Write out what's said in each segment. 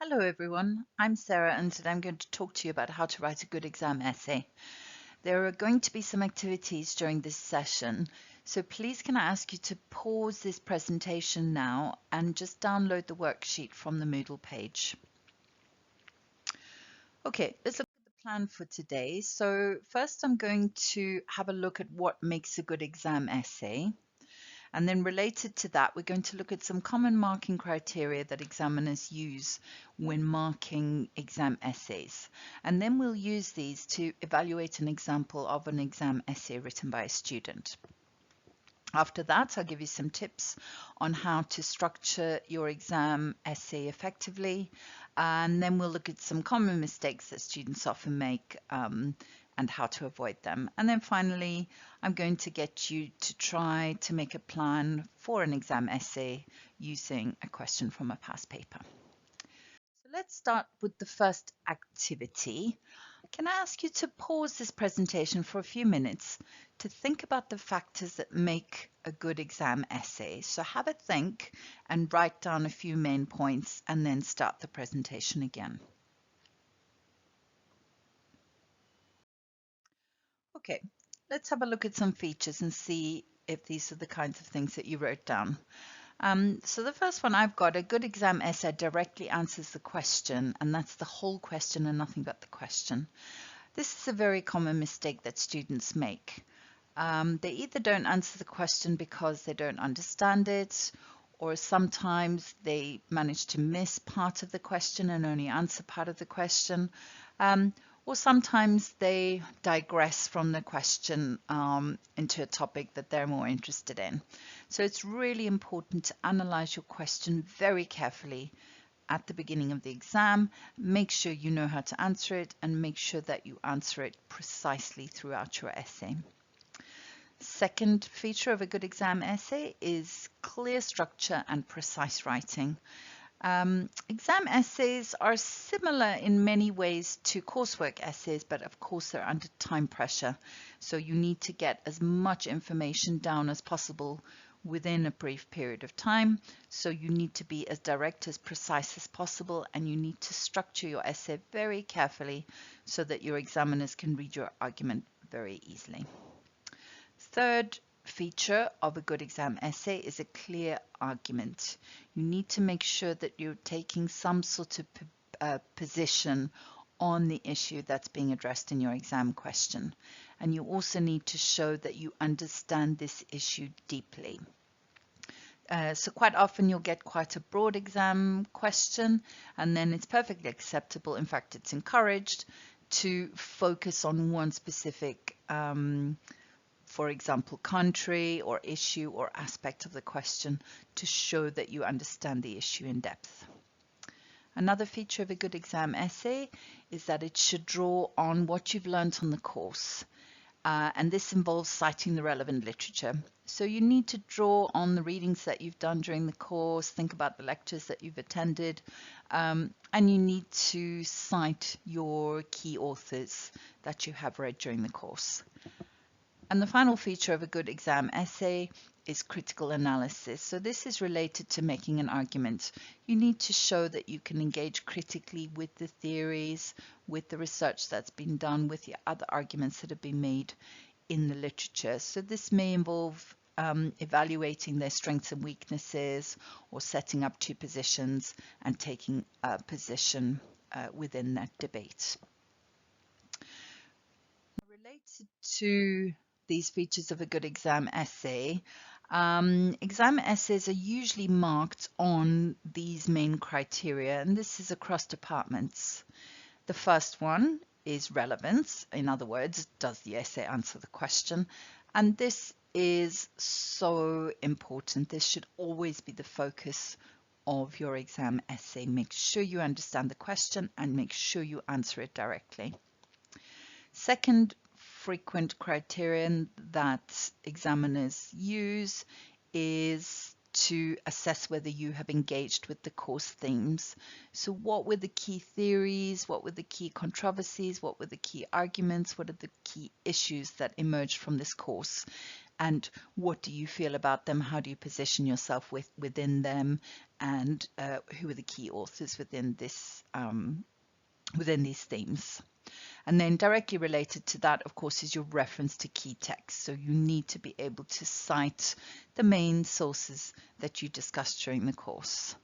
Hello everyone, I'm Sarah and today I'm going to talk to you about how to write a good exam essay. There are going to be some activities during this session, so please can I ask you to pause this presentation now and just download the worksheet from the Moodle page. Okay, let's look at the plan for today. So first I'm going to have a look at what makes a good exam essay. And then related to that, we're going to look at some common marking criteria that examiners use when marking exam essays. And then we'll use these to evaluate an example of an exam essay written by a student. After that, I'll give you some tips on how to structure your exam essay effectively. And then we'll look at some common mistakes that students often make and how to avoid them. And then finally, I'm going to get you to try to make a plan for an exam essay using a question from a past paper. So let's start with the first activity. Can I ask you to pause this presentation for a few minutes to think about the factors that make a good exam essay? So have a think and write down a few main points and then start the presentation again. Okay, let's have a look at some features and see if these are the kinds of things that you wrote down. So the first one I've got, a good exam essay directly answers the question, and that's the whole question and nothing but the question. This is a very common mistake that students make. They either don't answer the question because they don't understand it, or sometimes they manage to miss part of the question and only answer part of the question. Or sometimes they digress from the question into a topic that they're more interested in. So it's really important to analyze your question very carefully at the beginning of the exam. Make sure you know how to answer it and make sure that you answer it precisely throughout your essay. Second feature of a good exam essay is clear structure and precise writing. Exam essays are similar in many ways to coursework essays, but of course they're under time pressure. So you need to get as much information down as possible within a brief period of time. So you need to be as direct, as precise as possible, and you need to structure your essay very carefully so that your examiners can read your argument very easily. Third feature of a good exam essay is a clear argument. You need to make sure that you're taking some sort of position on the issue that's being addressed in your exam question. And you also need to show that you understand this issue deeply. So quite often you'll get quite a broad exam question, and then it's perfectly acceptable. In fact, it's encouraged to focus on one specific for example, country or issue or aspect of the question to show that you understand the issue in depth. Another feature of a good exam essay is that it should draw on what you've learned on the course. And this involves citing the relevant literature. So you need to draw on the readings that you've done during the course, think about the lectures that you've attended, and you need to cite your key authors that you have read during the course. And the final feature of a good exam essay is critical analysis. So this is related to making an argument. You need to show that you can engage critically with the theories, with the research that's been done, with the other arguments that have been made in the literature. So this may involve evaluating their strengths and weaknesses, or setting up two positions and taking a position within that debate. Related to these features of a good exam essay, exam essays are usually marked on these main criteria, and this is across departments. The first one is relevance. In other words, does the essay answer the question? And this is so important. This should always be the focus of your exam essay. Make sure you understand the question and make sure you answer it directly. Second frequent criterion that examiners use is to assess whether you have engaged with the course themes. So what were the key theories? What were the key controversies? What were the key arguments? What are the key issues that emerged from this course? and what do you feel about them? How do you position yourself within them? And who are the key authors within this within these themes? And then directly related to that, of course, is your reference to key text. So you need to be able to cite the main sources that you discussed during the course.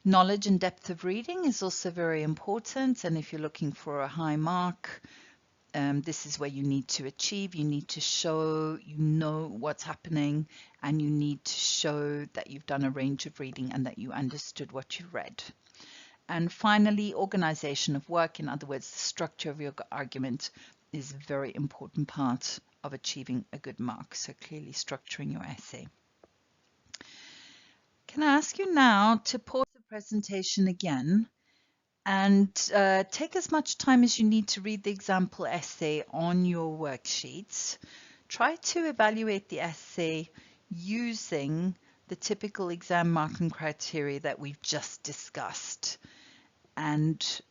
Knowledge and depth of reading is also very important. And if you're looking for a high mark, this is where you need to achieve. You need to show you know what's happening, and you need to show that you've done a range of reading and that you understood what you read. And finally, organization of work. In other words, the structure of your argument is a very important part of achieving a good mark. So clearly structuring your essay. Can I ask you now to pause the presentation again and take as much time as you need to read the example essay on your worksheets. Try to evaluate the essay using the typical exam marking criteria that we've just discussed, and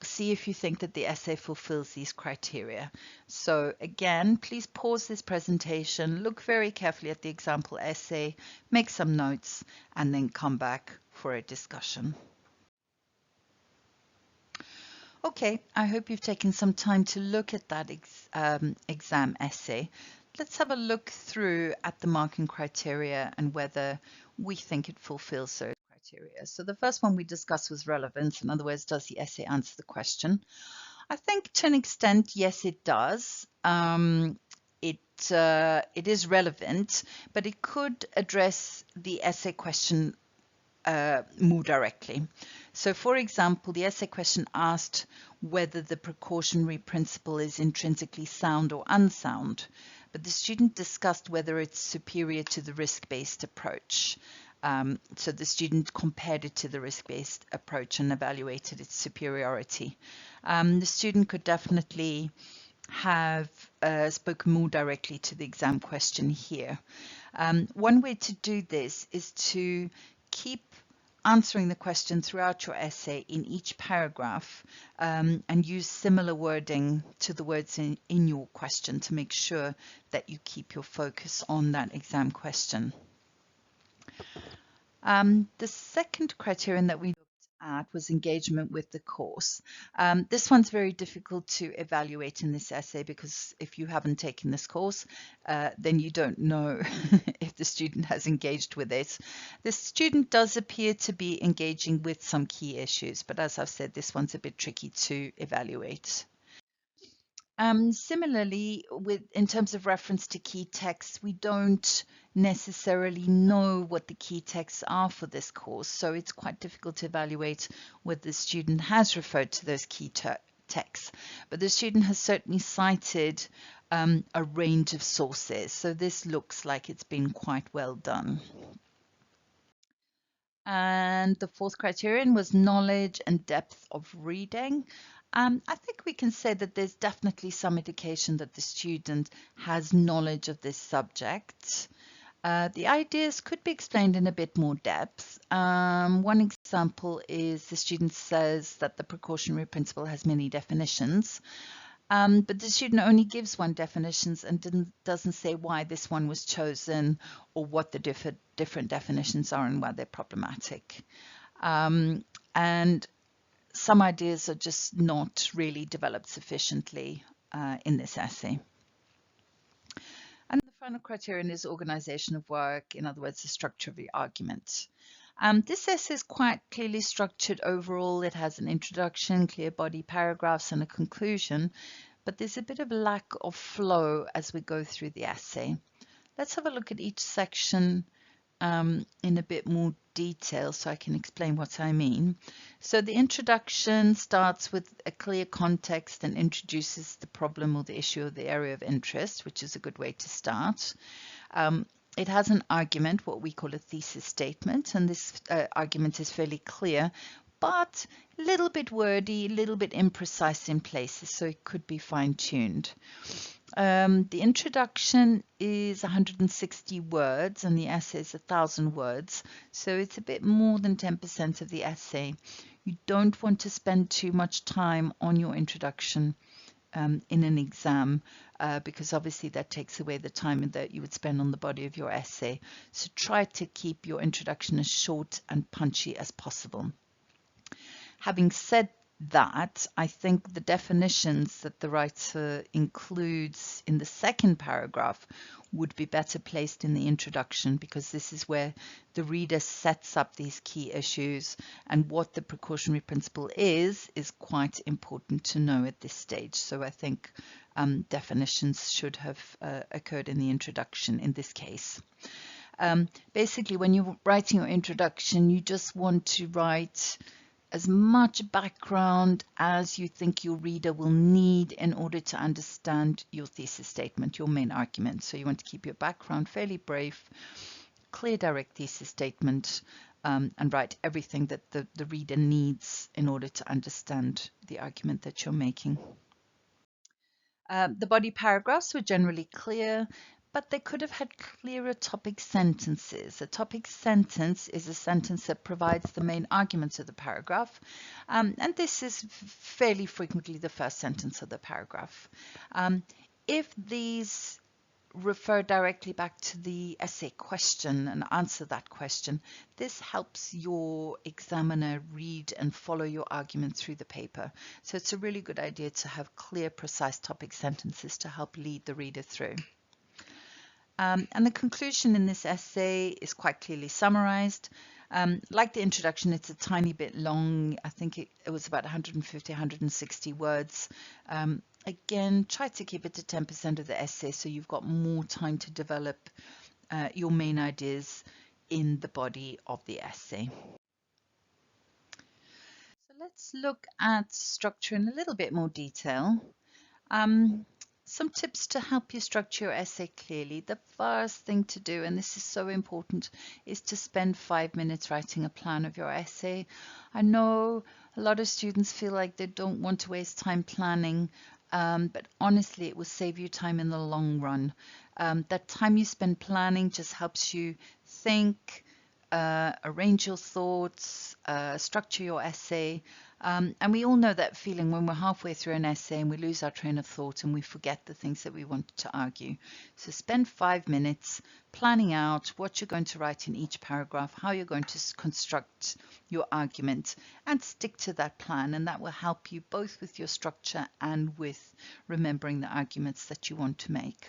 see if you think that the essay fulfills these criteria. So again, please pause this presentation, look very carefully at the example essay, make some notes, and then come back for a discussion. Okay, I hope you've taken some time to look at that exam essay. Let's have a look through at the marking criteria and whether we think it fulfills those criteria. So the first one we discussed was relevance. In other words, does the essay answer the question? I think to an extent, yes, it does. It is relevant, but it could address the essay question more directly. So for example, the essay question asked whether the precautionary principle is intrinsically sound or unsound, but the student discussed whether it's superior to the risk-based approach. So the student compared it to the risk-based approach and evaluated its superiority. The student could definitely have spoken more directly to the exam question here. One way to do this is to keep answering the question throughout your essay in each paragraph, and use similar wording to the words in your question to make sure that you keep your focus on that exam question. The second criterion that we looked at was engagement with the course. This one's very difficult to evaluate in this essay because if you haven't taken this course, then you don't know if the student has engaged with it. The student does appear to be engaging with some key issues, but as I've said, this one's a bit tricky to evaluate. Similarly, in terms of reference to key texts, we don't necessarily know what the key texts are for this course, so it's quite difficult to evaluate whether the student has referred to those key texts. But the student has certainly cited a range of sources, so this looks like it's been quite well done. And the fourth criterion was knowledge and depth of reading. I think we can say that there's definitely some indication that the student has knowledge of this subject. The ideas could be explained in a bit more depth. One example is the student says that the precautionary principle has many definitions, but the student only gives one definition and doesn't say why this one was chosen or what the different definitions are and why they're problematic. And some ideas are just not really developed sufficiently in this essay. And the final criterion is organization of work, in other words, the structure of the argument. This essay is quite clearly structured overall. It has an introduction, clear body paragraphs, and a conclusion, but there's a bit of a lack of flow as we go through the essay. Let's have a look at each section in a bit more detail so I can explain what I mean. So the introduction starts with a clear context and introduces the problem or the issue or the area of interest, which is a good way to start. It has an argument, what we call a thesis statement, and this argument is fairly clear, but a little bit wordy, a little bit imprecise in places, so it could be fine-tuned. The introduction is 160 words and the essay is 1,000 words, so it's a bit more than 10% of the essay. You don't want to spend too much time on your introduction in an exam, because obviously that takes away the time that you would spend on the body of your essay. So try to keep your introduction as short and punchy as possible. Having said that, I think the definitions that the writer includes in the second paragraph would be better placed in the introduction, because this is where the reader sets up these key issues, and what the precautionary principle is quite important to know at this stage. So I think definitions should have occurred in the introduction in this case. Basically, when you're writing your introduction, you just want to write as much background as you think your reader will need in order to understand your thesis statement, your main argument. So you want to keep your background fairly brief, clear, direct thesis statement, and write everything that the reader needs in order to understand the argument that you're making. The body paragraphs were generally clear, but they could have had clearer topic sentences. A topic sentence is a sentence that provides the main arguments of the paragraph, and this is fairly frequently the first sentence of the paragraph. If these refer directly back to the essay question and answer that question, this helps your examiner read and follow your argument through the paper. So it's a really good idea to have clear, precise topic sentences to help lead the reader through. And the conclusion in this essay is quite clearly summarized. Like the introduction, it's a tiny bit long. I think it was about 150, 160 words. Again, try to keep it to 10% of the essay, so you've got more time to develop your main ideas in the body of the essay. So let's look at structure in a little bit more detail. Some tips to help you structure your essay clearly. The first thing to do, and this is so important, is to spend 5 minutes writing a plan of your essay. I know a lot of students feel like they don't want to waste time planning, but honestly, it will save you time in the long run. That time you spend planning just helps you think, arrange your thoughts, structure your essay. And we all know that feeling when we're halfway through an essay and we lose our train of thought and we forget the things that we wanted to argue. So spend 5 minutes planning out what you're going to write in each paragraph, how you're going to construct your argument, and stick to that plan. And that will help you both with your structure and with remembering the arguments that you want to make.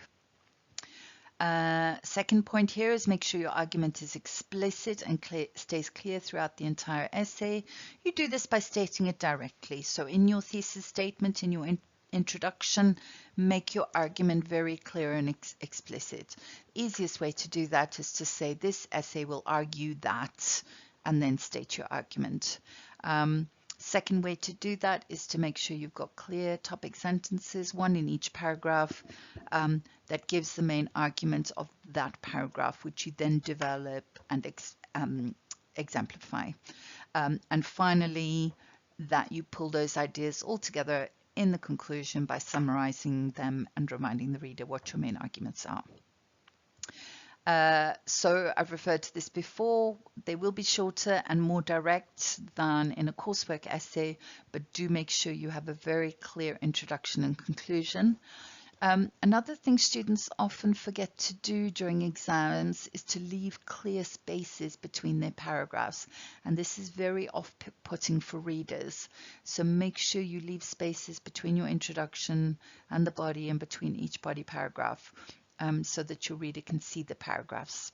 Second point here is make sure your argument is explicit and stays clear throughout the entire essay. You do this by stating it directly. So in your thesis statement, in your introduction, make your argument very clear and explicit. The easiest way to do that is to say this essay will argue that, and then state your argument. Second way to do that is to make sure you've got clear topic sentences, one in each paragraph, that gives the main argument of that paragraph, which you then develop and exemplify. And finally, that you pull those ideas all together in the conclusion by summarizing them and reminding the reader what your main arguments are. So I've referred to this before. They will be shorter and more direct than in a coursework essay, but do make sure you have a very clear introduction and conclusion. Another thing students often forget to do during exams is to leave clear spaces between their paragraphs, and this is very off-putting for readers. So make sure you leave spaces between your introduction and the body and between each body paragraph, so that your reader can see the paragraphs.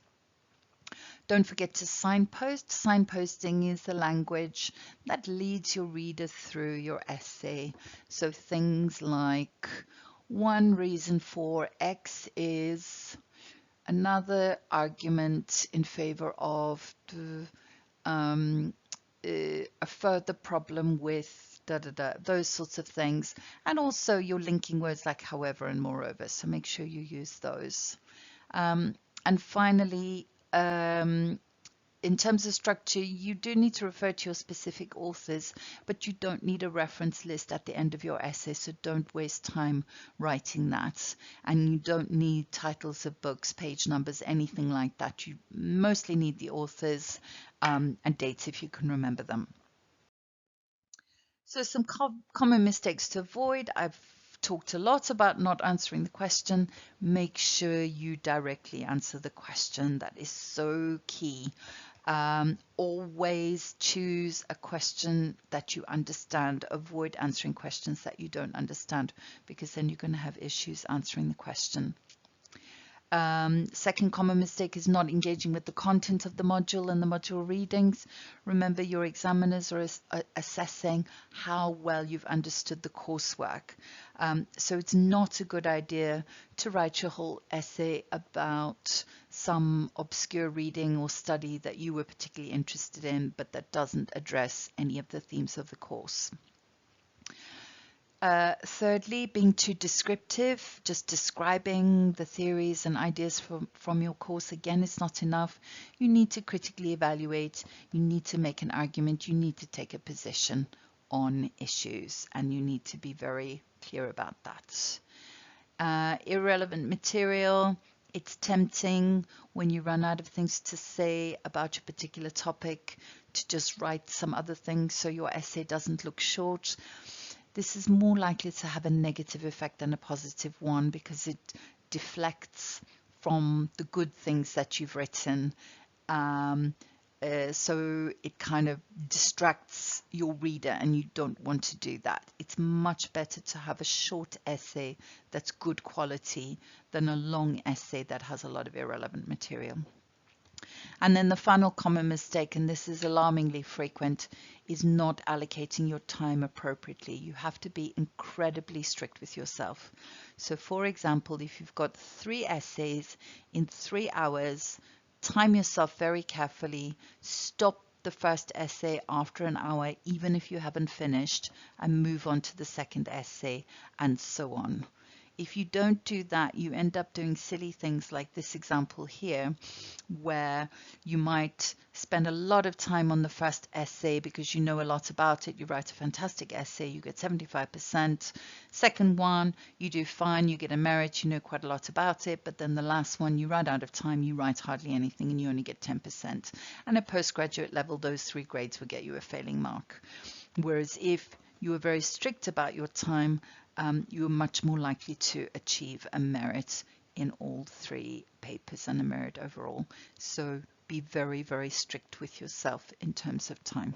Don't forget to signpost. Signposting is the language that leads your reader through your essay. So things like, one reason for X is, another argument in favor of a further problem with those sorts of things, and also your linking words like however and moreover, so make sure you use those. And finally, in terms of structure, you do need to refer to your specific authors, but you don't need a reference list at the end of your essay, so don't waste time writing that. And you don't need titles of books, page numbers, anything like that. You mostly need the authors and dates if you can remember them. So some common mistakes to avoid. I've talked a lot about not answering the question. Make sure you directly answer the question. That is so key. Always choose a question that you understand. Avoid answering questions that you don't understand, because then you're going to have issues answering the question. Second common mistake is not engaging with the content of the module and the module readings. Remember, your examiners are assessing how well you've understood the coursework. So it's not a good idea to write your whole essay about some obscure reading or study that you were particularly interested in, but that doesn't address any of the themes of the course. Thirdly, being too descriptive, just describing the theories and ideas from your course, again, is not enough. You need to critically evaluate, you need to make an argument, you need to take a position on issues, and you need to be very clear about that. Irrelevant material. It's tempting when you run out of things to say about your particular topic to just write some other things so your essay doesn't look short. This is more likely to have a negative effect than a positive one, because it deflects from the good things that you've written. So it kind of distracts your reader, and you don't want to do that. It's much better to have a short essay that's good quality than a long essay that has a lot of irrelevant material. And then the final common mistake, and this is alarmingly frequent, is not allocating your time appropriately. You have to be incredibly strict with yourself. So for example, if you've got 3 essays in 3 hours, time yourself very carefully, stop the first essay after an hour, even if you haven't finished, and move on to the second essay, and so on. If you don't do that, you end up doing silly things like this example here, where you might spend a lot of time on the first essay because you know a lot about it. You write a fantastic essay, you get 75%. Second one, you do fine, you get a merit, you know quite a lot about it. But then the last one, you run out of time, you write hardly anything, and you only get 10%. And at postgraduate level, those 3 grades will get you a failing mark. Whereas if you are very strict about your time, you are much more likely to achieve a merit in all 3 papers and a merit overall. So be very, very strict with yourself in terms of time.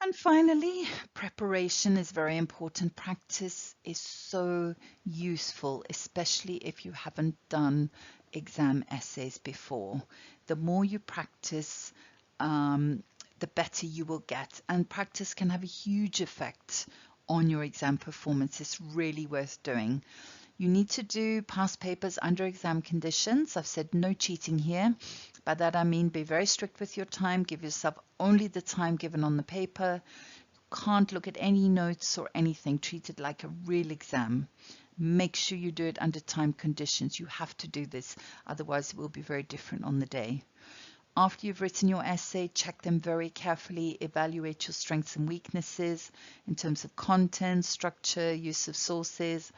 And finally, preparation is very important. Practice is so useful, especially if you haven't done exam essays before. The more you practice, the better you will get. And practice can have a huge effect on your exam performance. It's really worth doing. You need to do past papers under exam conditions. I've said no cheating here. By that I mean be very strict with your time. Give yourself only the time given on the paper. You can't look at any notes or anything. Treat it like a real exam. Make sure you do it under time conditions. You have to do this, otherwise it will be very different on the day. After you've written your essay, check them very carefully, evaluate your strengths and weaknesses in terms of content, structure, use of sources.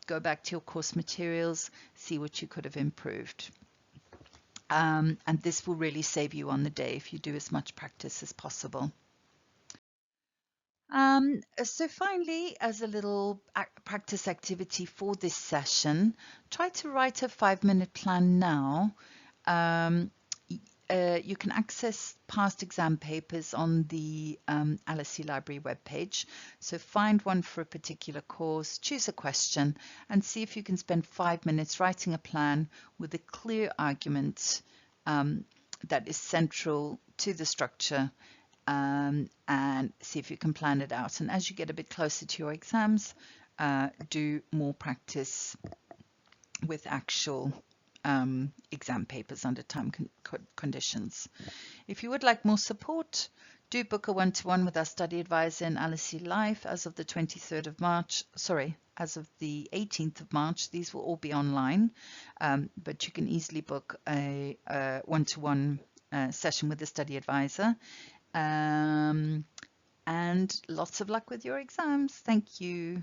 Go back to your course materials, see what you could have improved. And this will really save you on the day if you do as much practice as possible. So finally, as a little practice activity for this session, try to write a 5-minute plan now. You can access past exam papers on the LSE library webpage. So find one for a particular course, choose a question, and see if you can spend 5 minutes writing a plan with a clear argument that is central to the structure, and see if you can plan it out. And as you get a bit closer to your exams, do more practice with actual exam papers under time conditions. If you would like more support, do book a one-to-one with our study advisor in LSE Live as of the 23rd of March, as of the 18th of March. These will all be online, but you can easily book a one-to-one session with the study advisor. And lots of luck with your exams. Thank you.